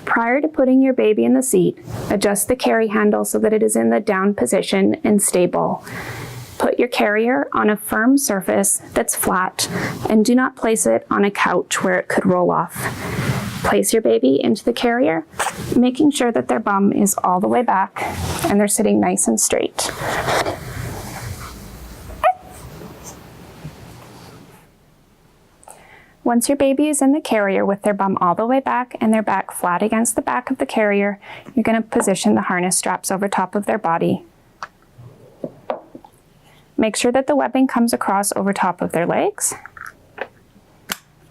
Prior to putting your baby in the seat, adjust the carry handle so that it is in the down position and stable. Put your carrier on a firm surface that's flat and do not place it on a couch where it could roll off. Place your baby into the carrier, making sure that their bum is all the way back and they're sitting nice and straight. Once your baby is in the carrier with their bum all the way back and their back flat against the back of the carrier, you're going to position the harness straps over top of their body. Make sure that the webbing comes across over top of their legs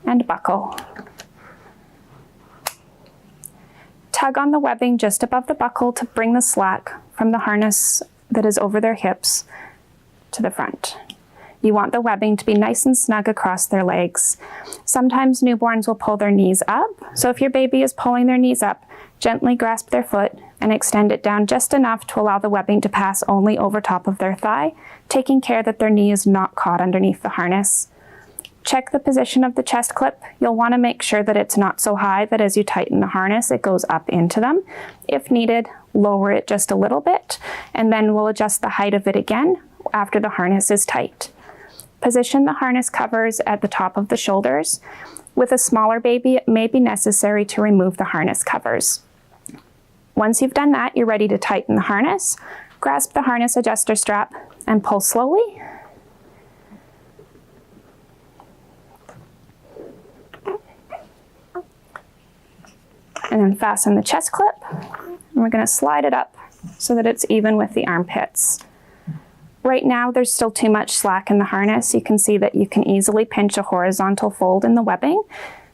and buckle. Tug on the webbing just above the buckle to bring the slack from the harness that is over their hips to the front. You want the webbing to be nice and snug across their legs. Sometimes newborns will pull their knees up, so if your baby is pulling their knees up, gently grasp their foot and extend it down just enough to allow the webbing to pass only over top of their thigh, taking care that their knee is not caught underneath the harness. Check the position of the chest clip. You'll want to make sure that it's not so high that as you tighten the harness, it goes up into them. If needed, lower it just a little bit, and then we'll adjust the height of it again after the harness is tight. Position the harness covers at the top of the shoulders. With a smaller baby, it may be necessary to remove the harness covers. Once you've done that, you're ready to tighten the harness. Grasp the harness adjuster strap and pull slowly. And then fasten the chest clip. And we're going to slide it up so that it's even with the armpits. Right now, there's still too much slack in the harness. You can see that you can easily pinch a horizontal fold in the webbing.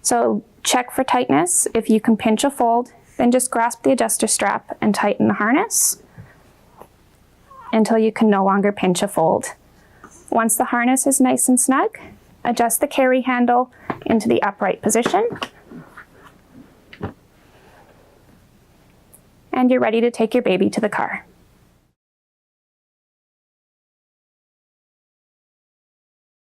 So check for tightness. If you can pinch a fold, then just grasp the adjuster strap and tighten the harness until you can no longer pinch a fold. Once the harness is nice and snug, adjust the carry handle into the upright position. And you're ready to take your baby to the car.